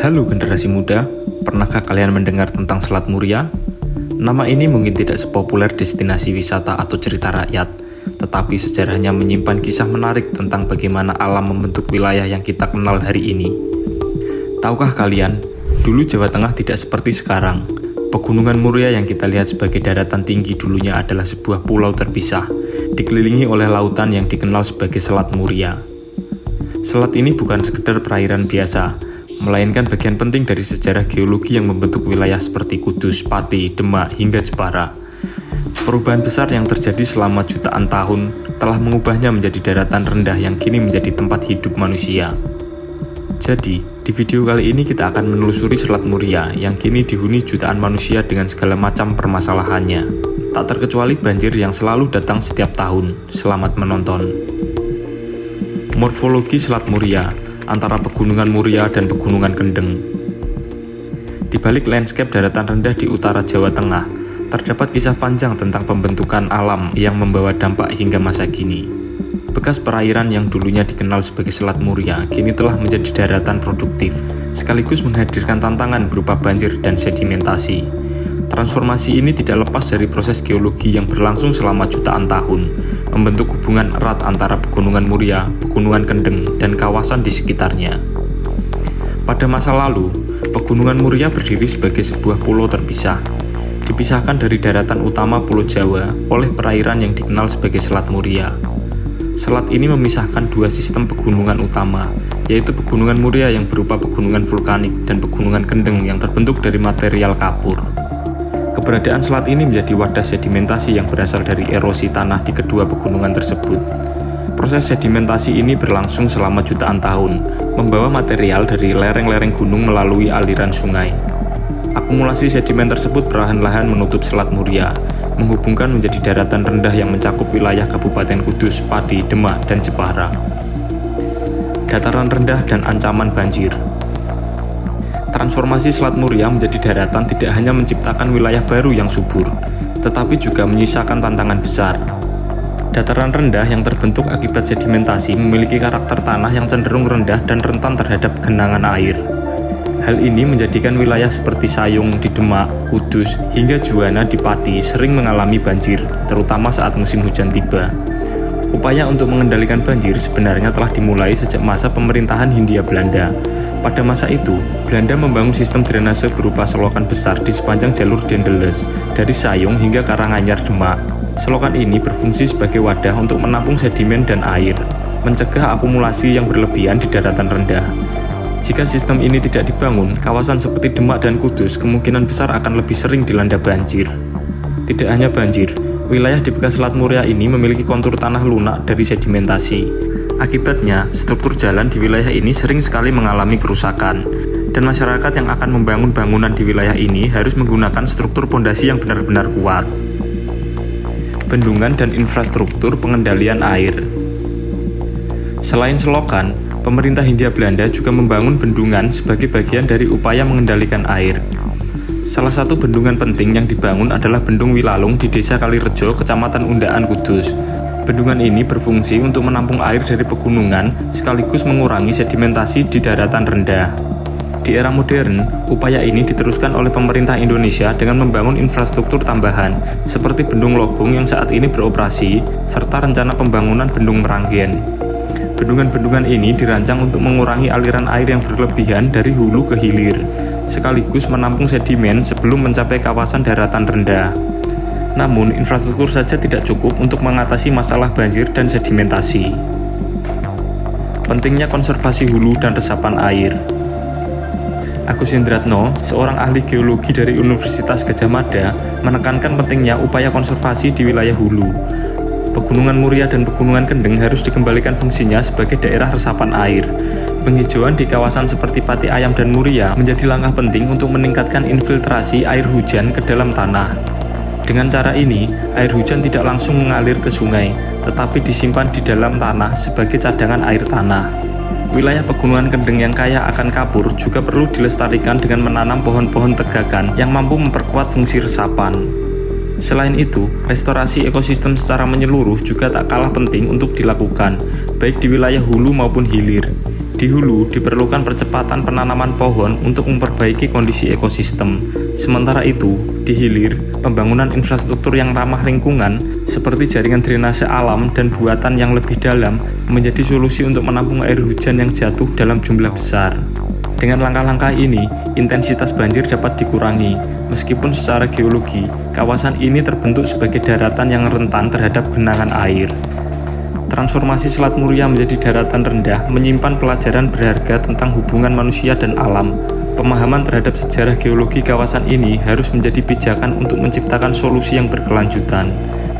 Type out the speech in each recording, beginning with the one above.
Halo generasi muda, pernahkah kalian mendengar tentang Selat Muria? Nama ini mungkin tidak sepopuler destinasi wisata atau cerita rakyat, tetapi sejarahnya menyimpan kisah menarik tentang bagaimana alam membentuk wilayah yang kita kenal hari ini. Tahukah kalian, dulu Jawa Tengah tidak seperti sekarang. Pegunungan Muria yang kita lihat sebagai daratan tinggi dulunya adalah sebuah pulau terpisah, dikelilingi oleh lautan yang dikenal sebagai Selat Muria. Selat ini bukan sekedar perairan biasa, melainkan bagian penting dari sejarah geologi yang membentuk wilayah seperti Kudus, Pati, Demak, hingga Jepara. Perubahan besar yang terjadi selama jutaan tahun telah mengubahnya menjadi daratan rendah yang kini menjadi tempat hidup manusia. Jadi, di video kali ini kita akan menelusuri Selat Muria yang kini dihuni jutaan manusia dengan segala macam permasalahannya. Tak terkecuali banjir yang selalu datang setiap tahun. Selamat menonton. Morfologi Selat Muria antara Pegunungan Muria dan Pegunungan Kendeng. Di balik landscape daratan rendah di utara Jawa Tengah, terdapat kisah panjang tentang pembentukan alam yang membawa dampak hingga masa kini. Bekas perairan yang dulunya dikenal sebagai Selat Muria kini telah menjadi daratan produktif, sekaligus menghadirkan tantangan berupa banjir dan sedimentasi. Transformasi ini tidak lepas dari proses geologi yang berlangsung selama jutaan tahun, membentuk hubungan erat antara Pegunungan Muria, Pegunungan Kendeng, dan kawasan di sekitarnya. Pada masa lalu, Pegunungan Muria berdiri sebagai sebuah pulau terpisah, dipisahkan dari daratan utama Pulau Jawa oleh perairan yang dikenal sebagai Selat Muria. Selat ini memisahkan dua sistem pegunungan utama, yaitu Pegunungan Muria yang berupa pegunungan vulkanik dan Pegunungan Kendeng yang terbentuk dari material kapur. Keberadaan selat ini menjadi wadah sedimentasi yang berasal dari erosi tanah di kedua pegunungan tersebut. Proses sedimentasi ini berlangsung selama jutaan tahun, membawa material dari lereng-lereng gunung melalui aliran sungai. Akumulasi sedimen tersebut perlahan-lahan menutup Selat Muria, menghubungkan menjadi daratan rendah yang mencakup wilayah Kabupaten Kudus, Pati, Demak, dan Jepara. Dataran rendah dan ancaman banjir. Transformasi Selat Muria menjadi daratan tidak hanya menciptakan wilayah baru yang subur, tetapi juga menyisakan tantangan besar. Dataran rendah yang terbentuk akibat sedimentasi memiliki karakter tanah yang cenderung rendah dan rentan terhadap genangan air. Hal ini menjadikan wilayah seperti Sayung di Demak, Kudus, hingga Juwana di Pati sering mengalami banjir, terutama saat musim hujan tiba. Upaya untuk mengendalikan banjir sebenarnya telah dimulai sejak masa pemerintahan Hindia Belanda. Pada masa itu, Belanda membangun sistem drainase berupa selokan besar di sepanjang jalur Dendeles, dari Sayung hingga Karanganyar Demak. Selokan ini berfungsi sebagai wadah untuk menampung sedimen dan air, mencegah akumulasi yang berlebihan di daratan rendah. Jika sistem ini tidak dibangun, kawasan seperti Demak dan Kudus kemungkinan besar akan lebih sering dilanda banjir. Tidak hanya banjir, wilayah di bekas Selat Muria ini memiliki kontur tanah lunak dari sedimentasi. Akibatnya, struktur jalan di wilayah ini sering sekali mengalami kerusakan, dan masyarakat yang akan membangun bangunan di wilayah ini harus menggunakan struktur pondasi yang benar-benar kuat. Bendungan dan infrastruktur pengendalian air. Selain selokan, pemerintah Hindia Belanda juga membangun bendungan sebagai bagian dari upaya mengendalikan air. Salah satu bendungan penting yang dibangun adalah Bendung Wilalung di Desa Kalirejo, Kecamatan Undaan, Kudus. Bendungan ini berfungsi untuk menampung air dari pegunungan sekaligus mengurangi sedimentasi di daratan rendah. Di era modern, upaya ini diteruskan oleh pemerintah Indonesia dengan membangun infrastruktur tambahan seperti Bendung Logong yang saat ini beroperasi, serta rencana pembangunan Bendung Meranggen. Bendungan-bendungan ini dirancang untuk mengurangi aliran air yang berlebihan dari hulu ke hilir, sekaligus menampung sedimen sebelum mencapai kawasan daratan rendah. Namun, infrastruktur saja tidak cukup untuk mengatasi masalah banjir dan sedimentasi. Pentingnya konservasi hulu dan resapan air. Agus Hendratno, seorang ahli geologi dari Universitas Gadjah Mada, menekankan pentingnya upaya konservasi di wilayah hulu. Pegunungan Muria dan Pegunungan Kendeng harus dikembalikan fungsinya sebagai daerah resapan air. Penghijauan di kawasan seperti Pati Ayam dan Muria menjadi langkah penting untuk meningkatkan infiltrasi air hujan ke dalam tanah. Dengan cara ini, air hujan tidak langsung mengalir ke sungai, tetapi disimpan di dalam tanah sebagai cadangan air tanah. Wilayah Pegunungan Kendeng yang kaya akan kapur juga perlu dilestarikan dengan menanam pohon-pohon tegakan yang mampu memperkuat fungsi resapan. Selain itu, restorasi ekosistem secara menyeluruh juga tak kalah penting untuk dilakukan, baik di wilayah hulu maupun hilir. Di Di hulu diperlukan percepatan penanaman pohon untuk memperbaiki kondisi ekosistem. Sementara itu, di hilir, pembangunan infrastruktur yang ramah lingkungan seperti jaringan drainase alam dan buatan yang lebih dalam menjadi solusi untuk menampung air hujan yang jatuh dalam jumlah besar. Dengan langkah-langkah ini, intensitas banjir dapat dikurangi. Meskipun secara geologi, kawasan ini terbentuk sebagai daratan yang rentan terhadap genangan air. Transformasi Selat Muria menjadi daratan rendah menyimpan pelajaran berharga tentang hubungan manusia dan alam. Pemahaman terhadap sejarah geologi kawasan ini harus menjadi pijakan untuk menciptakan solusi yang berkelanjutan.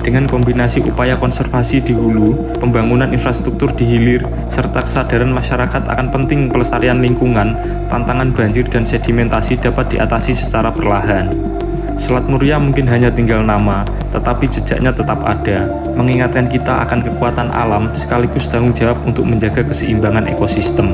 Dengan kombinasi upaya konservasi di hulu, pembangunan infrastruktur di hilir, serta kesadaran masyarakat akan penting pelestarian lingkungan, tantangan banjir dan sedimentasi dapat diatasi secara perlahan. Selat Muria mungkin hanya tinggal nama, tetapi jejaknya tetap ada, mengingatkan kita akan kekuatan alam sekaligus tanggung jawab untuk menjaga keseimbangan ekosistem.